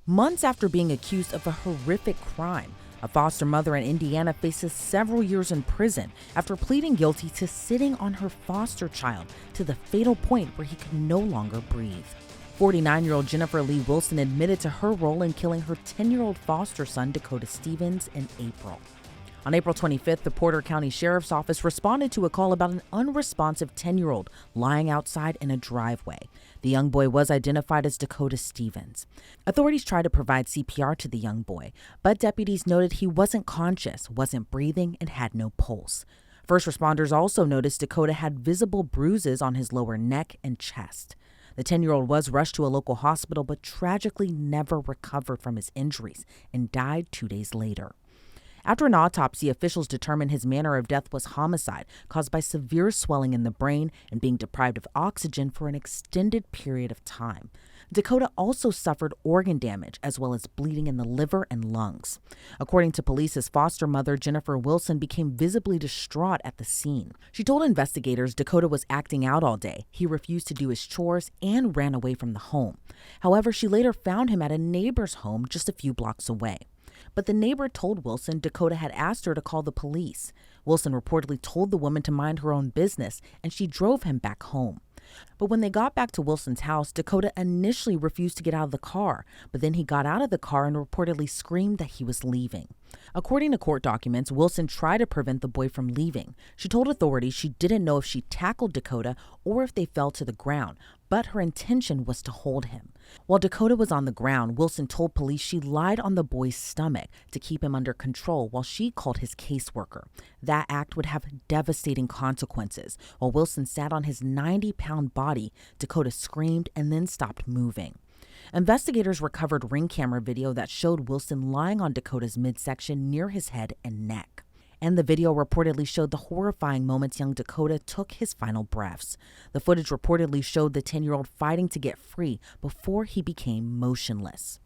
Months after being accused of a horrific crime, a foster mother in Indiana faces several years in prison after pleading guilty to sitting on her foster child to the fatal point where he could no longer breathe. 49-year-old Jennifer Lee Wilson admitted to her role in killing her 10-year-old foster son, Dakota Stevens, in April. On April 25th, the Porter County Sheriff's Office responded to a call about an unresponsive 10-year-old lying outside in a driveway. The young boy was identified as Dakota Stevens. Authorities tried to provide CPR to the young boy, but deputies noted he wasn't conscious, wasn't breathing, and had no pulse. First responders also noticed Dakota had visible bruises on his lower neck and chest. The 10-year-old was rushed to a local hospital, but tragically never recovered from his injuries and died 2 days later. After an autopsy, officials determined his manner of death was homicide caused by severe swelling in the brain and being deprived of oxygen for an extended period of time. Dakota also suffered organ damage as well as bleeding in the liver and lungs. According to police, his foster mother, Jennifer Wilson, became visibly distraught at the scene. She told investigators Dakota was acting out all day. He refused to do his chores and ran away from the home. However, she later found him at a neighbor's home just a few blocks away. But the neighbor told Wilson Dakota had asked her to call the police. Wilson reportedly told the woman to mind her own business, and she drove him back home. But when they got back to Wilson's house, Dakota initially refused to get out of the car, but then he got out of the car and reportedly screamed that he was leaving. According to court documents, Wilson tried to prevent the boy from leaving. She told authorities she didn't know if she tackled Dakota or if they fell to the ground, but her intention was to hold him. While Dakota was on the ground, Wilson told police she lied on the boy's stomach to keep him under control while she called his caseworker. That act would have devastating consequences. While Wilson sat on his 90-pound body, Dakota screamed and then stopped moving. Investigators recovered ring camera video that showed Wilson lying on Dakota's midsection near his head and neck. And the video reportedly showed the horrifying moments young Dakota took his final breaths. The footage reportedly showed the 10-year-old fighting to get free before he became motionless.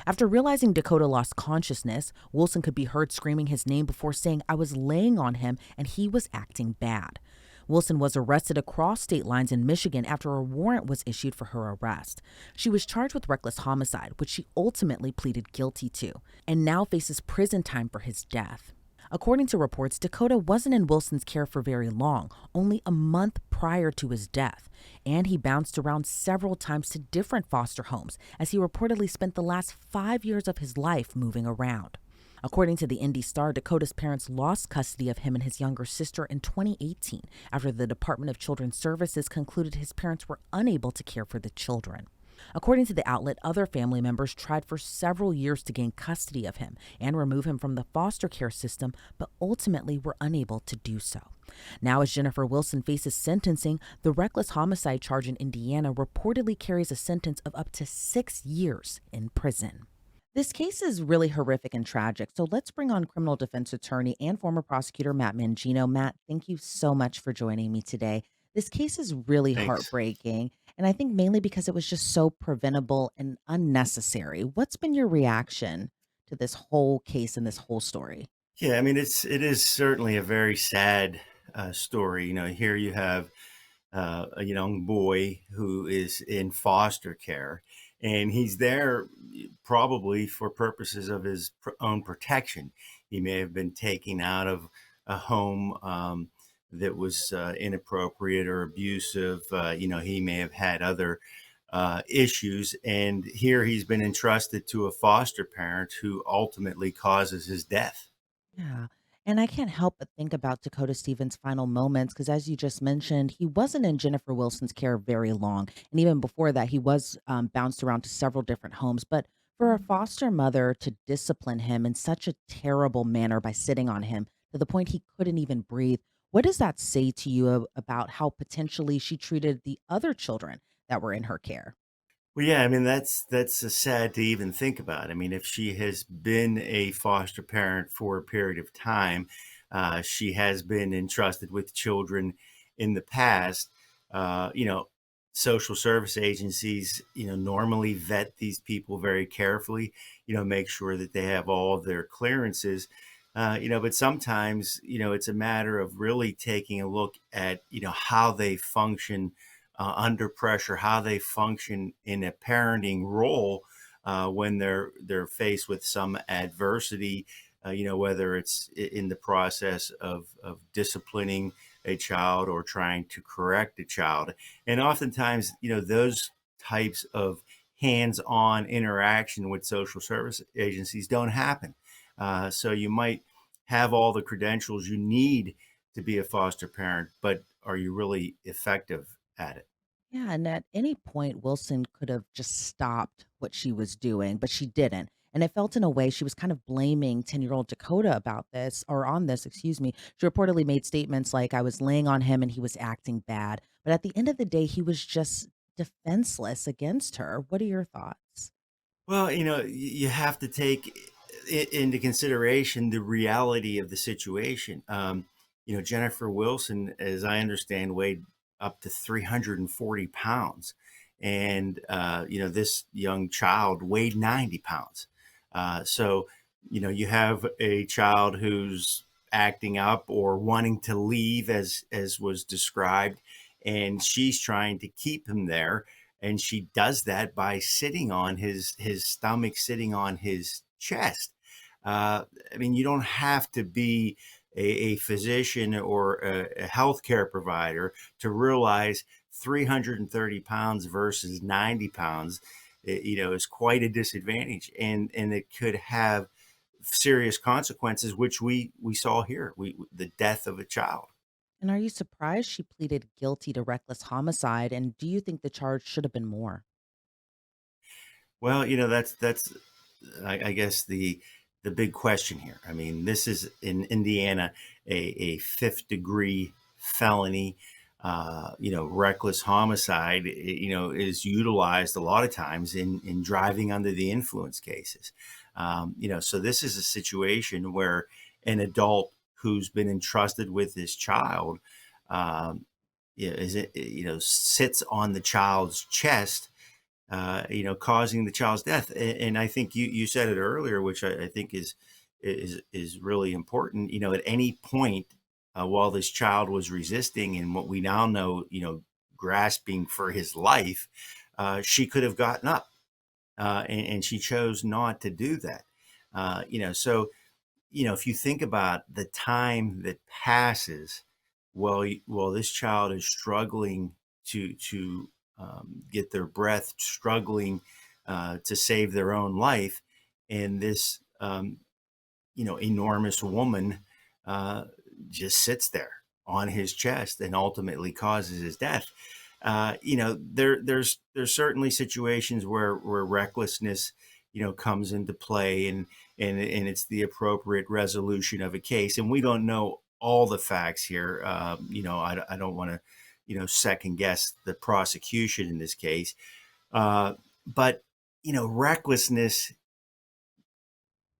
After realizing Dakota lost consciousness, Wilson could be heard screaming his name before saying, "I was laying on him and he was acting bad." Wilson was arrested across state lines in Michigan after a warrant was issued for her arrest. She was charged with reckless homicide, which she ultimately pleaded guilty to, and now faces prison time for his death. According to reports, Dakota wasn't in Wilson's care for very long, only a month prior to his death, and he bounced around several times to different foster homes, as he reportedly spent the last 5 years of his life moving around. According to the Indy Star, Dakota's parents lost custody of him and his younger sister in 2018 after the Department of Children's Services concluded his parents were unable to care for the children. According to the outlet, other family members tried for several years to gain custody of him and remove him from the foster care system, but ultimately were unable to do so. Now, as Jennifer Wilson faces sentencing, the reckless homicide charge in Indiana reportedly carries a sentence of up to 6 years in prison. This case is really horrific and tragic, so let's bring on criminal defense attorney and former prosecutor Matt Mangino. Matt, thank you so much for joining me today. This case is really Thanks. heartbreaking, and I think mainly because it was just so preventable and unnecessary. What's been your reaction to this whole case and this whole story? Yeah, I mean, it is certainly a very sad story. Here you have a young boy who is in foster care, and he's there probably for purposes of his own protection. He may have been taken out of a home that was inappropriate or abusive. He may have had other issues, and here he's been entrusted to a foster parent who ultimately causes his death. Yeah. And I can't help but think about Dakota Stevens' final moments because, as you just mentioned, he wasn't in Jennifer Wilson's care very long. And even before that, he was bounced around to several different homes. But for a foster mother to discipline him in such a terrible manner by sitting on him to the point he couldn't even breathe, what does that say to you about how potentially she treated the other children that were in her care? Well, yeah, I mean that's sad to even think about. I mean, if she has been a foster parent for a period of time, she has been entrusted with children in the past. Uh, you know, Social service agencies, normally vet these people very carefully. Make sure that they have all of their clearances. But sometimes, it's a matter of really taking a look at, how they function under pressure, how they function in a parenting role, when they're faced with some adversity, whether it's in the process of disciplining a child or trying to correct a child. And oftentimes, those types of hands-on interaction with social service agencies don't happen. So you might have all the credentials you need to be a foster parent, but are you really effective at it? Yeah, and at any point, Wilson could have just stopped what she was doing, but she didn't. And it felt in a way she was kind of blaming 10-year-old Dakota about this, or on this, excuse me. She reportedly made statements like, I was laying on him and he was acting bad. But at the end of the day, he was just defenseless against her. What are your thoughts? Well, you have to take into consideration the reality of the situation. Jennifer Wilson, as I understand, weighed up to 340 pounds. And, this young child weighed 90 pounds. So, you have a child who's acting up or wanting to leave, as was described, and she's trying to keep him there, and she does that by sitting on his stomach, sitting on his chest. I mean, you don't have to be a physician or a healthcare provider to realize 330 pounds versus 90 pounds, is quite a disadvantage, and it could have serious consequences, which we saw here, the death of a child. And are you surprised she pleaded guilty to reckless homicide? And do you think the charge should have been more? Well, that's I guess the big question here. I mean, this is in Indiana a fifth degree felony. Reckless homicide, is utilized a lot of times in driving under the influence cases. So this is a situation where an adult who's been entrusted with this child, um, sits on the child's chest, causing the child's death. And I think you said it earlier, which I think is really important. At any point while this child was resisting, and what we now know, grasping for his life, she could have gotten up, and she chose not to do that. So if you think about the time that passes while this child is struggling to get their breath, struggling to save their own life, and this enormous woman uh, just sits there on his chest and ultimately causes his death. There's certainly situations where recklessness comes into play, and it's the appropriate resolution of a case, and we don't know all the facts here. I don't want to second guess the prosecution in this case, but recklessness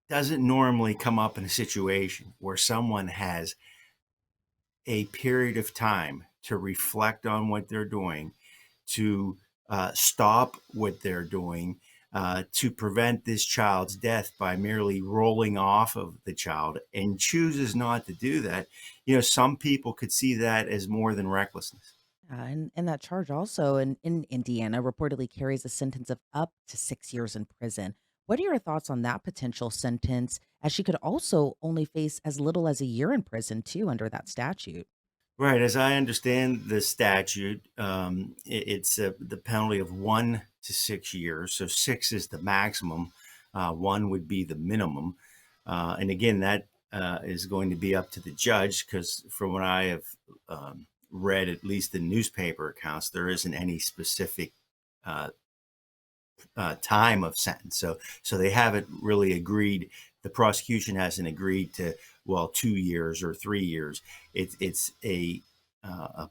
doesn't normally come up in a situation where someone has a period of time to reflect on what they're doing, to stop what they're doing, to prevent this child's death by merely rolling off of the child, and chooses not to do that. Some people could see that as more than recklessness. And that charge also in Indiana reportedly carries a sentence of up to 6 years in prison. What are your thoughts on that potential sentence, as she could also only face as little as a year in prison, too, under that statute? Right. As I understand the statute, it's the penalty of 1 to 6 years. So six is the maximum. One would be the minimum. And again, that is going to be up to the judge, because from what I have read, at least in newspaper accounts, there isn't any specific uh, time of sentence. So they haven't really agreed. The prosecution hasn't agreed to, well, 2 years or 3 years. It's a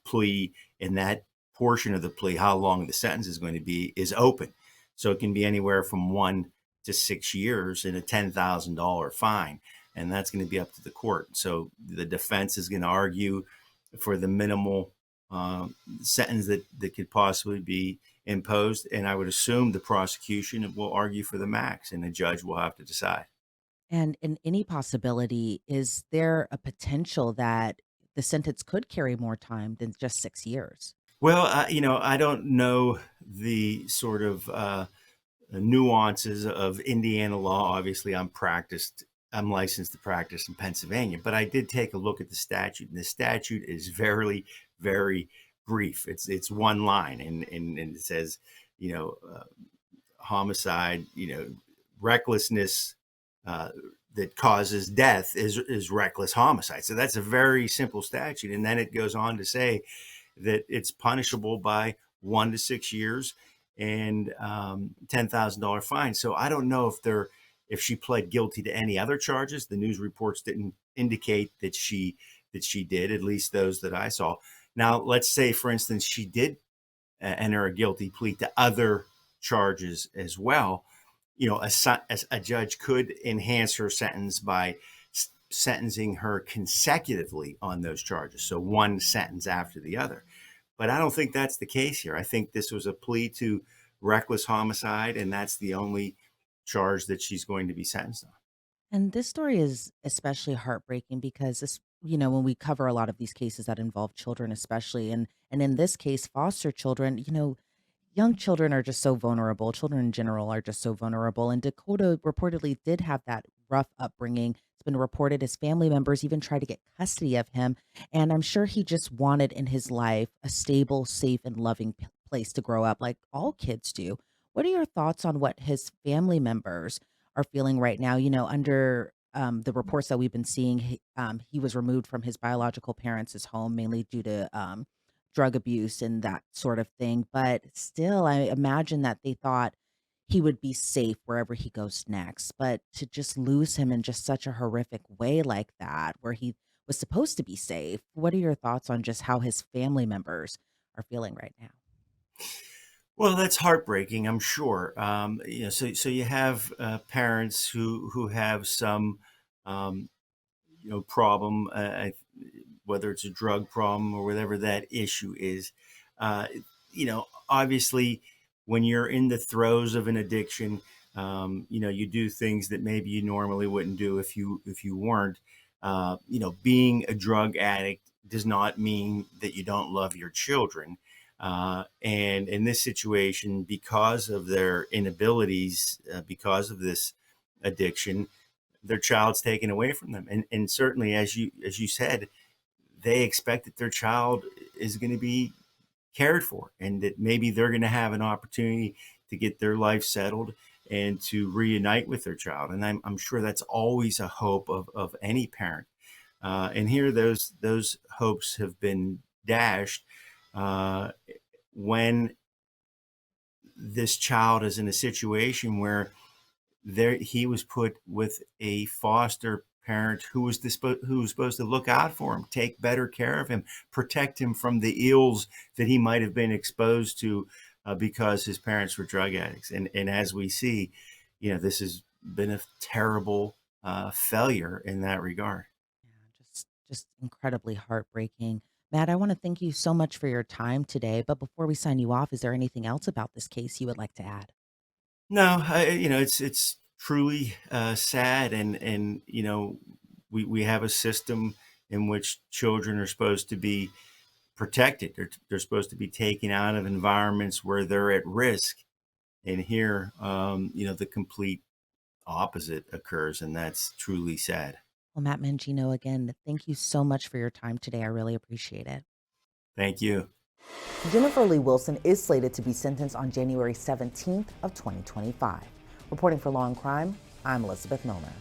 plea, and that portion of the plea, how long the sentence is going to be, is open. So it can be anywhere from 1 to 6 years and a $10,000 fine, and that's going to be up to the court. So the defense is going to argue for the minimal sentence that could possibly be imposed, and I would assume the prosecution will argue for the max, and the judge will have to decide. And in any possibility, is there a potential that the sentence could carry more time than just 6 years? Well, I don't know the sort of nuances of Indiana law. Obviously, I'm licensed to practice in Pennsylvania, but I did take a look at the statute, and the statute is very brief. It's one line, and it says, you know, homicide, recklessness uh, that causes death is reckless homicide. So that's a very simple statute, and then it goes on to say that it's punishable by 1 to 6 years and $10,000 fine. So I don't know if she pled guilty to any other charges. The news reports didn't indicate that she did, at least those that I saw. Now, let's say, for instance, she did enter a guilty plea to other charges as well. A judge could enhance her sentence by sentencing her consecutively on those charges, so one sentence after the other. But I don't think that's the case here. I think this was a plea to reckless homicide, and that's the only charge that she's going to be sentenced on. And this story is especially heartbreaking because this, when we cover a lot of these cases that involve children, especially, and in this case, foster children, young children are just so vulnerable. Children in general are just so vulnerable. And Dakota reportedly did have that rough upbringing. It's been reported his family members even tried to get custody of him. And I'm sure he just wanted in his life a stable, safe, and loving place to grow up, like all kids do. What are your thoughts on what his family members are feeling right now? Under the reports that we've been seeing, he was removed from his biological parents' home mainly due to drug abuse and that sort of thing. But still, I imagine that they thought he would be safe wherever he goes next. But to just lose him in just such a horrific way like that, where he was supposed to be safe, what are your thoughts on just how his family members are feeling right now? Well, that's heartbreaking, I'm sure. So you have parents who have some um, problem, whether it's a drug problem or whatever that issue is. Uh, Obviously, when you're in the throes of an addiction, you do things that maybe you normally wouldn't do if you weren't. Being a drug addict does not mean that you don't love your children. And in this situation, because of their inabilities, because of this addiction, their child's taken away from them. And certainly, as you said, they expect that their child is going to be cared for, and that maybe they're going to have an opportunity to get their life settled and to reunite with their child. And I'm sure that's always a hope of any parent. And here, those hopes have been dashed uh, when this child is in a situation where he was put with a foster parent who was supposed to look out for him, take better care of him, protect him from the ills that he might have been exposed to because his parents were drug addicts. And as we see, this has been a terrible failure in that regard. Yeah, just incredibly heartbreaking. Matt, I want to thank you so much for your time today. But before we sign you off, is there anything else about this case you would like to add? No, it's truly sad, and we have a system in which children are supposed to be protected. They're supposed to be taken out of environments where they're at risk, and here, the complete opposite occurs, and that's truly sad. Well, Matt Mangino, again, thank you so much for your time today. I really appreciate it. Thank you. Jennifer Lee Wilson is slated to be sentenced on January 17th of 2025. Reporting for Law and Crime, I'm Elizabeth Millner.